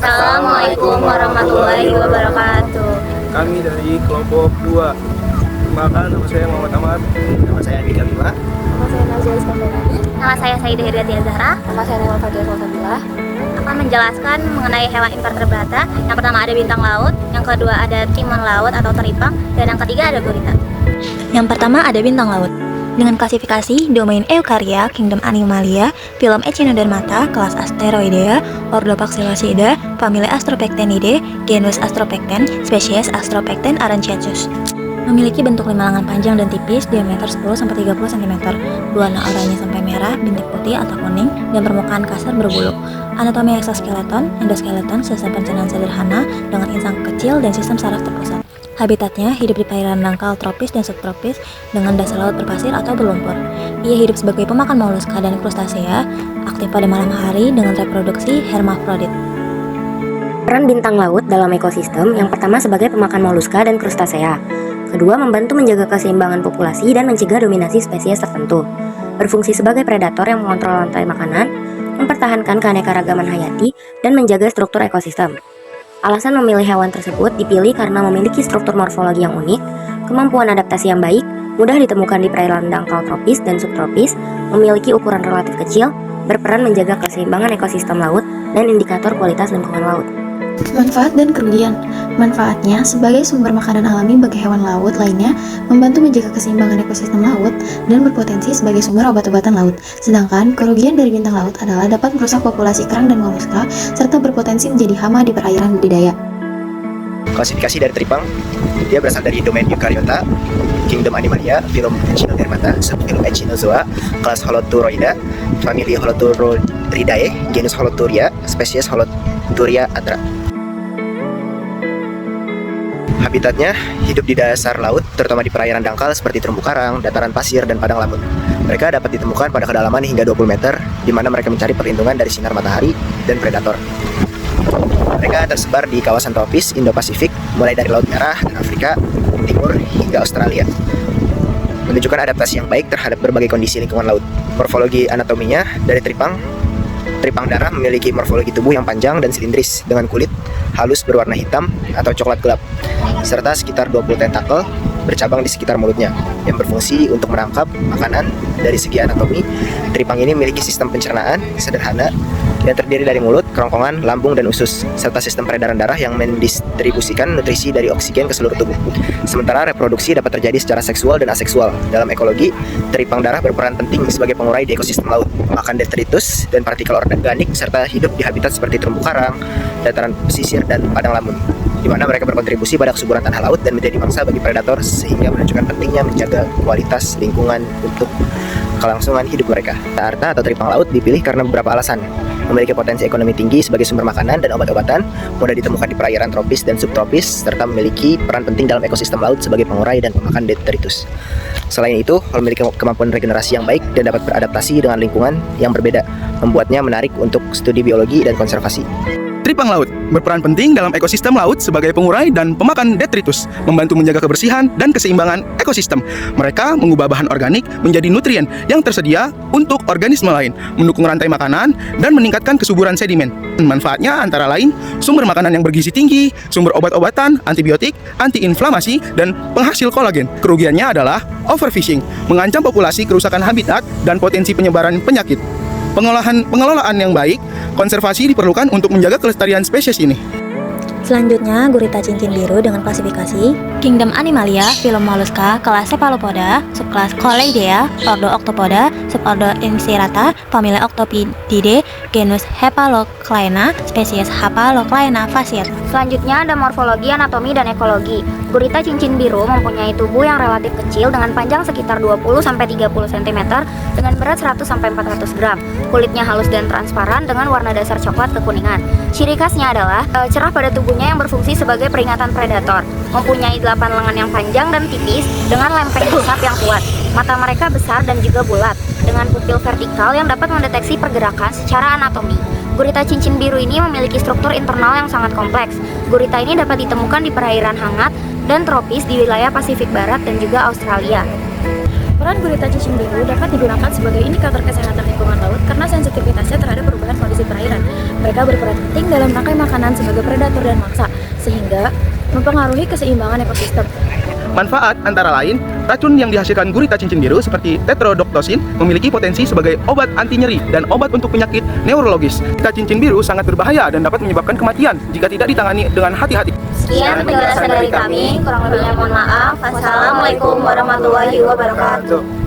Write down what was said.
Assalamualaikum warahmatullahi wabarakatuh. Kami dari kelompok 2. Perkenalkan, nama saya Muhammad Ahmad. Nama saya Andika Bima. Nama saya Nazia Iskandari. Nama saya Saidah Hirdatia Zahra. Nama saya Nurul Fadil Salsabila. Akan menjelaskan mengenai hewan invertebrata. Yang pertama ada bintang laut, yang kedua ada timun laut atau teripang, dan yang ketiga ada gurita. Yang pertama ada bintang laut. Dengan klasifikasi domain Eukarya, Kingdom Animalia, film Echinodermata, kelas Asteroidea, ordo Paxillosida, famili Astropectenidae, genus Astropecten, spesies Astropecten aranchiacus. Memiliki bentuk 5 lengan panjang dan tipis, diameter 10-30 cm, warna oranye sampai merah, bintik putih atau kuning, dan permukaan kasar berbulu. Anatomi eksoskeleton, endoskeleton, sistem pencernaan sederhana dengan insang kecil dan sistem saraf terpusat. Habitatnya hidup di perairan dangkal tropis dan subtropis dengan dasar laut berpasir atau berlumpur. Ia hidup sebagai pemakan moluska dan krustasea, aktif pada malam hari dengan reproduksi hermafrodit. Peran bintang laut dalam ekosistem yang pertama sebagai pemakan moluska dan krustasea. Kedua, membantu menjaga keseimbangan populasi dan mencegah dominasi spesies tertentu. Berfungsi sebagai predator yang mengontrol rantai makanan, mempertahankan keanekaragaman hayati, dan menjaga struktur ekosistem. Alasan memilih hewan tersebut dipilih karena memiliki struktur morfologi yang unik, kemampuan adaptasi yang baik, mudah ditemukan di perairan dangkal tropis dan subtropis, memiliki ukuran relatif kecil, berperan menjaga keseimbangan ekosistem laut, dan indikator kualitas lingkungan laut. Manfaat dan kerugian. Manfaatnya, sebagai sumber makanan alami bagi hewan laut lainnya, membantu menjaga keseimbangan ekosistem laut dan berpotensi sebagai sumber obat-obatan laut. Sedangkan, kerugian dari bintang laut adalah dapat merusak populasi kerang dan moluska, serta berpotensi menjadi hama di perairan budidaya. Klasifikasi dari teripang, dia berasal dari domain Eukaryota, Kingdom Animalia, film Echinodermata, subfilum Echinozoa, kelas Holoturoida, famili Holoturidae, genus Holoturia, spesies Holoturia atra. Habitatnya hidup di dasar laut, terutama di perairan dangkal seperti terumbu karang, dataran pasir, dan padang lamun. Mereka dapat ditemukan pada kedalaman hingga 20 meter, di mana mereka mencari perlindungan dari sinar matahari dan predator. Mereka tersebar di kawasan tropis Indo-Pasifik, mulai dari Laut Merah dan Afrika Timur hingga Australia. Menunjukkan adaptasi yang baik terhadap berbagai kondisi lingkungan laut. Morfologi anatominya dari teripang darah memiliki morfologi tubuh yang panjang dan silindris dengan kulit halus berwarna hitam atau coklat gelap, serta sekitar 20 tentakel bercabang di sekitar mulutnya yang berfungsi untuk menangkap makanan. Dari segi anatomi, teripang ini memiliki sistem pencernaan sederhana yang terdiri dari mulut, kerongkongan, lambung, dan usus, serta sistem peredaran darah yang mendistribusikan nutrisi dari oksigen ke seluruh tubuh. Sementara reproduksi dapat terjadi secara seksual dan aseksual. Dalam ekologi, teripang darah berperan penting sebagai pengurai di ekosistem laut, makan detritus dan partikel organik, serta hidup di habitat seperti terumbu karang, dataran pesisir, dan padang lamun, di mana mereka berkontribusi pada kesuburan tanah laut dan menjadi mangsa bagi predator, sehingga menunjukkan pentingnya menjaga kualitas lingkungan untuk kelangsungan hidup mereka. Arta atau teripang laut dipilih karena beberapa alasan. Memiliki potensi ekonomi tinggi sebagai sumber makanan dan obat-obatan, mudah ditemukan di perairan tropis dan subtropis, serta memiliki peran penting dalam ekosistem laut sebagai pengurai dan pemakan detritus. Selain itu, memiliki kemampuan regenerasi yang baik dan dapat beradaptasi dengan lingkungan yang berbeda, membuatnya menarik untuk studi biologi dan konservasi. Teripang laut berperan penting dalam ekosistem laut sebagai pengurai dan pemakan detritus, membantu menjaga kebersihan dan keseimbangan ekosistem. Mereka mengubah bahan organik menjadi nutrien yang tersedia untuk organisme lain, mendukung rantai makanan, dan meningkatkan kesuburan sedimen. Manfaatnya antara lain sumber makanan yang bergizi tinggi, sumber obat-obatan, antibiotik, antiinflamasi, dan penghasil kolagen. Kerugiannya adalah overfishing, mengancam populasi, kerusakan habitat, dan potensi penyebaran penyakit. Pengelolaan yang baik, konservasi diperlukan untuk menjaga kelestarian spesies ini. Selanjutnya, gurita cincin biru dengan klasifikasi Kingdom Animalia, film Mollusca, kelas Cephalopoda, subkelas Coleidea, ordo Octopoda, subordo Incerata, famili Octopididae, genus Hapaloclaena, spesies Hapaloclaena fasciata. Selanjutnya ada morfologi, anatomi, dan ekologi. Gurita cincin biru mempunyai tubuh yang relatif kecil dengan panjang sekitar 20-30 cm dengan berat 100-400 gram. Kulitnya halus dan transparan dengan warna dasar coklat kekuningan. Ciri khasnya adalah cerah pada tubuhnya yang berfungsi sebagai peringatan predator. Mempunyai 8 lengan yang panjang dan tipis dengan lempeng hisap yang kuat. Mata mereka besar dan juga bulat dengan pupil vertikal yang dapat mendeteksi pergerakan secara anatomi. Gurita cincin biru ini memiliki struktur internal yang sangat kompleks. Gurita ini dapat ditemukan di perairan hangat dan tropis di wilayah Pasifik Barat dan juga Australia. Peran gurita cincin biru dapat digunakan sebagai indikator kesehatan lingkungan laut karena sensitivitasnya terhadap perubahan kondisi perairan. Mereka berperan penting dalam rantai makanan sebagai predator dan mangsa, sehingga mempengaruhi keseimbangan ekosistem. Manfaat antara lain, racun yang dihasilkan gurita cincin biru seperti tetrodoktosin memiliki potensi sebagai obat anti nyeri dan obat untuk penyakit neurologis. Gurita cincin biru sangat berbahaya dan dapat menyebabkan kematian jika tidak ditangani dengan hati-hati. Sekian penjelasan dari kami, kurang lebihnya mohon maaf. Wassalamualaikum warahmatullahi wabarakatuh.